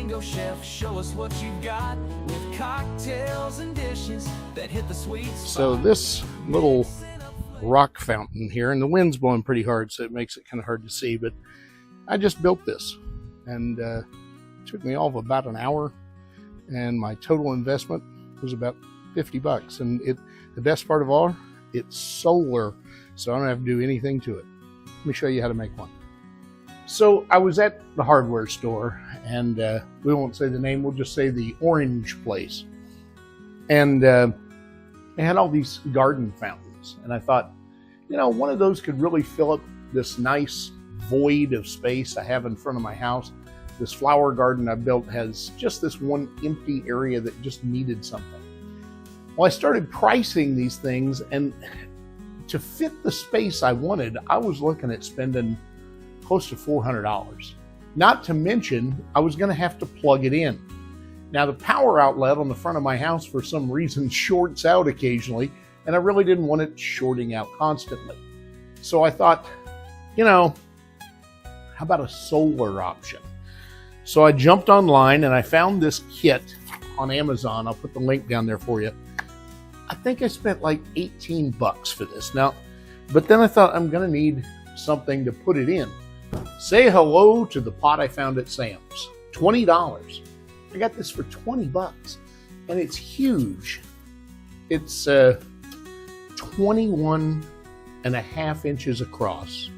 Flamingo chef, show us what you got with cocktails and dishes that hit the sweet spot. So this little rock fountain here, and the wind's blowing pretty hard, so it makes it kind of hard to see, but I just built this, and it took me all of about an hour, and my total investment was about $50. And the best part of all, it's solar, so I don't have to do anything to it. Let me show you how to make one. So I was at the hardware store, and we won't say the name, we'll just say the orange place. And they had all these garden fountains. And I thought, you know, one of those could really fill up this nice void of space I have in front of my house. This flower garden I built has just this one empty area that just needed something. Well, I started pricing these things, and to fit the space I wanted, I was looking at spending close to $400. Not to mention, I was going to have to plug it in. Now, the power outlet on the front of my house, for some reason, shorts out occasionally, and I really didn't want it shorting out constantly. So I thought, you know, how about a solar option? So I jumped online and I found this kit on Amazon. I'll put the link down there for you. I think I spent like $18 for this. Now, but then I thought I'm going to need something to put it in. Say hello to the pot I found at Sam's. $20. I got this for $20, and it's huge. It's 21 and a half inches across,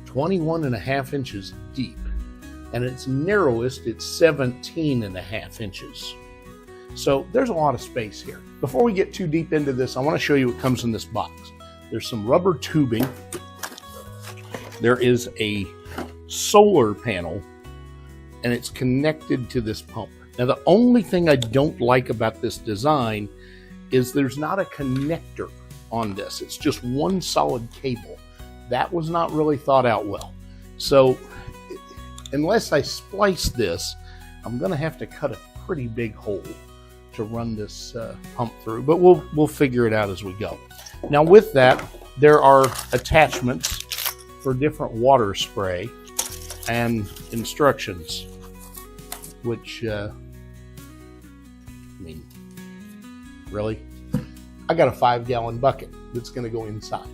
21 and a half inches deep, and its narrowest, it's 17 and a half inches. So there's a lot of space here. Before we get too deep into this, I want to show you what comes in this box. There's some rubber tubing. There is a solar panel, and it's connected to this pump. Now, the only thing I don't like about this design is there's not a connector on this. It's just one solid cable. That was not really thought out well. So unless I splice this, I'm going to have to cut a pretty big hole to run this pump through, but we'll figure it out as we go. Now, with that, there are attachments for different water spray and instructions, which, I mean, really? I got a 5-gallon bucket that's going to go inside.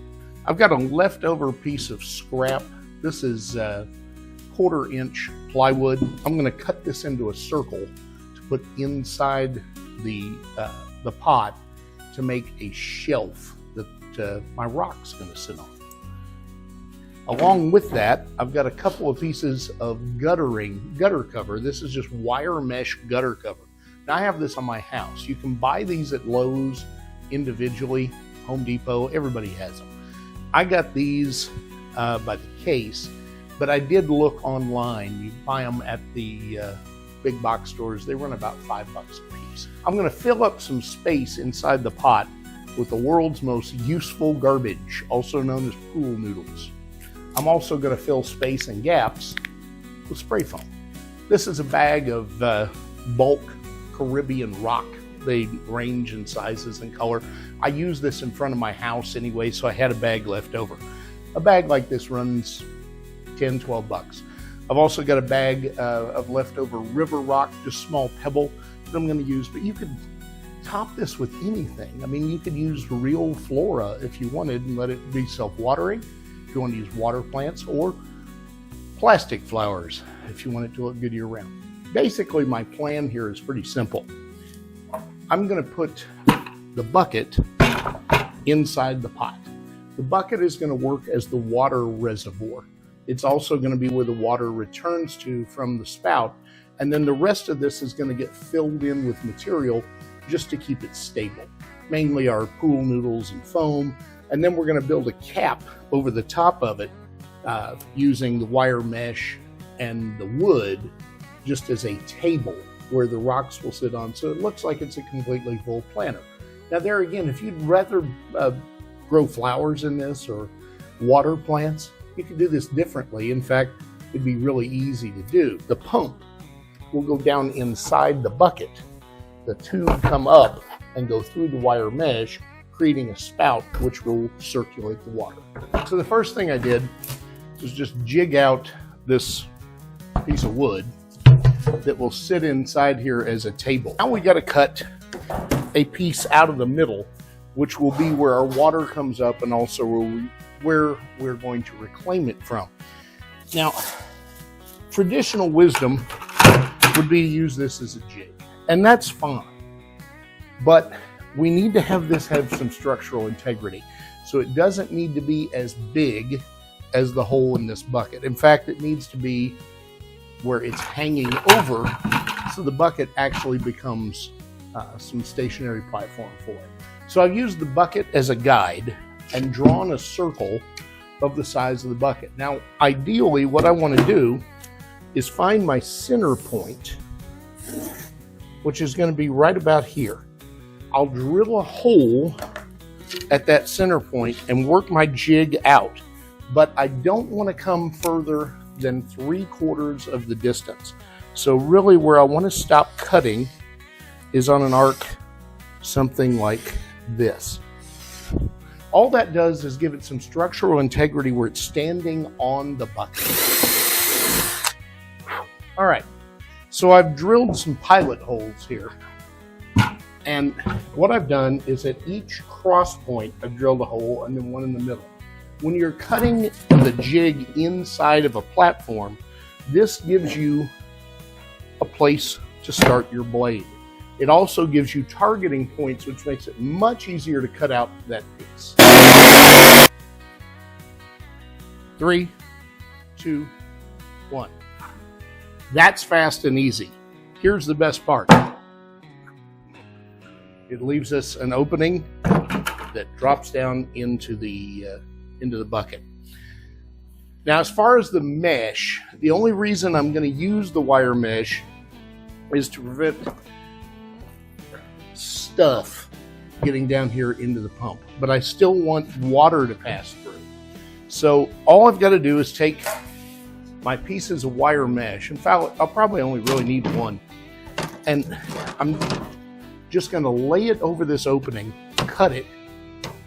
I've got a leftover piece of scrap. This is 1/4 inch plywood. I'm going to cut this into a circle to put inside the pot to make a shelf that my rock's going to sit on. Along with that, I've got a couple of pieces of gutter cover. This is just wire mesh gutter cover. Now, I have this on my house. You can buy these at Lowe's individually, Home Depot, everybody has them. I got these by the case, but I did look online. You buy them at the big box stores. They run about $5 a piece. I'm going to fill up some space inside the pot with the world's most useful garbage, also known as pool noodles. I'm also going to fill space and gaps with spray foam. This is a bag of bulk Caribbean rock. They range in sizes and color. I use this in front of my house anyway, so I had a bag left over. A bag like this runs $10, $12. I've also got a bag of leftover river rock, just small pebble that I'm going to use, but you could top this with anything. I mean, you could use real flora if you wanted and let it be self-watering. If you want to use water plants, or plastic flowers if you want it to look good year round. Basically, my plan here is pretty simple. I'm going to put the bucket inside the pot. The bucket is going to work as the water reservoir. It's also going to be where the water returns to from the spout, and then the rest of this is going to get filled in with material just to keep it stable. Mainly our pool noodles and foam. And then we're going to build a cap over the top of it using the wire mesh and the wood just as a table where the rocks will sit on. So it looks like it's a completely full planter. Now there again, if you'd rather grow flowers in this or water plants, you can do this differently. In fact, it'd be really easy to do. The pump will go down inside the bucket. The tube come up and go through the wire mesh, creating a spout which will circulate the water. So the first thing I did was just jig out this piece of wood that will sit inside here as a table. Now we got to cut a piece out of the middle, which will be where our water comes up and also where we're going to reclaim it from. Now, traditional wisdom would be to use this as a jig, and that's fine. But we need to have this have some structural integrity. So it doesn't need to be as big as the hole in this bucket. In fact, it needs to be where it's hanging over, so the bucket actually becomes some stationary platform for it. So I've used the bucket as a guide and drawn a circle of the size of the bucket. Now, ideally, what I want to do is find my center point, which is going to be right about here. I'll drill a hole at that center point and work my jig out, but I don't want to come further than 3/4 of the distance. So really where I want to stop cutting is on an arc something like this. All that does is give it some structural integrity where it's standing on the bucket. All right, so I've drilled some pilot holes here. And what I've done is at each cross point, I've drilled a hole and then one in the middle. When you're cutting the jig inside of a platform, this gives you a place to start your blade. It also gives you targeting points, which makes it much easier to cut out that piece. 3, 2, 1. That's fast and easy. Here's the best part. It leaves us an opening that drops down into the bucket. Now, as far as the mesh, the only reason I'm going to use the wire mesh is to prevent stuff getting down here into the pump, but I still want water to pass through. So all I've got to do is take my pieces of wire mesh. In fact, I'll probably only really need one, and I'm just going to lay it over this opening, cut it,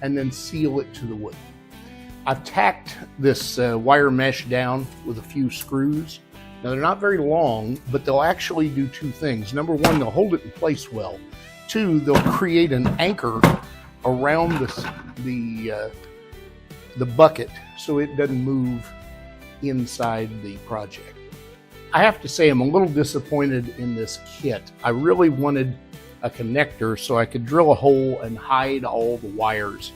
and then seal it to the wood. I've tacked this wire mesh down with a few screws. Now, they're not very long, but they'll actually do two things. Number one, they'll hold it in place well. Two, they'll create an anchor around the bucket so it doesn't move inside the project. I have to say I'm a little disappointed in this kit. I really wanted a connector so I could drill a hole and hide all the wires.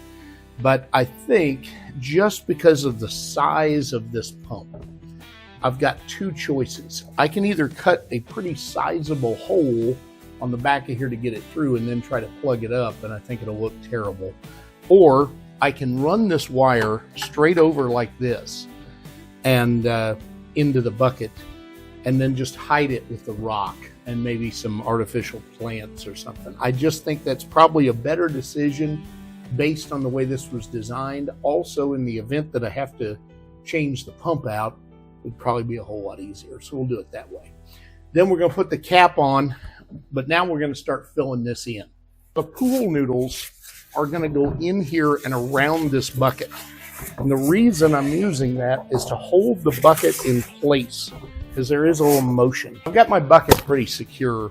But I think just because of the size of this pump, I've got two choices. I can either cut a pretty sizable hole on the back of here to get it through and then try to plug it up, and I think it'll look terrible. Or I can run this wire straight over like this and into the bucket and then just hide it with the rock and maybe some artificial plants or something. I just think that's probably a better decision based on the way this was designed. Also, in the event that I have to change the pump out, it would probably be a whole lot easier. So we'll do it that way. Then we're going to put the cap on, but now we're going to start filling this in. The pool noodles are going to go in here and around this bucket. And the reason I'm using that is to hold the bucket in place, because there is a little motion. I've got my bucket pretty secure.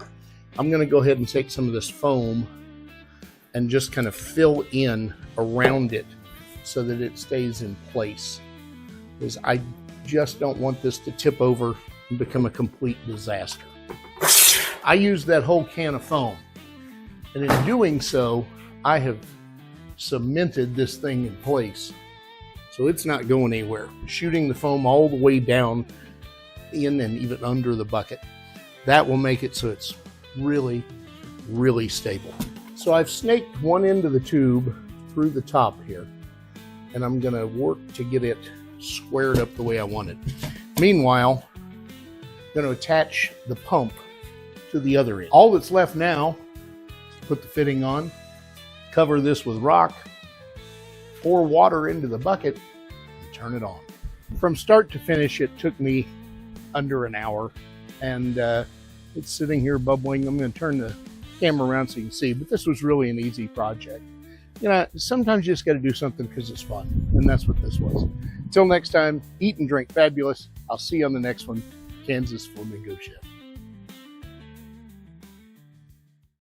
I'm going to go ahead and take some of this foam and just kind of fill in around it so that it stays in place, because I just don't want this to tip over and become a complete disaster. I used that whole can of foam, and in doing so, I have cemented this thing in place, so it's not going anywhere. Shooting the foam all the way down in and even under the bucket. That will make it so it's really, really stable. So I've snaked one end of the tube through the top here, and I'm going to work to get it squared up the way I want it. Meanwhile, I'm going to attach the pump to the other end. All that's left now is put the fitting on, cover this with rock, pour water into the bucket, and turn it on. From start to finish, it took me under an hour, and it's sitting here bubbling. I'm going to turn the camera around so you can see, but this was really an easy project. You know, sometimes you just got to do something because it's fun, and that's what this was. Until next time, eat and drink fabulous. I'll see you on the next one. Kansas Flamingo Chef.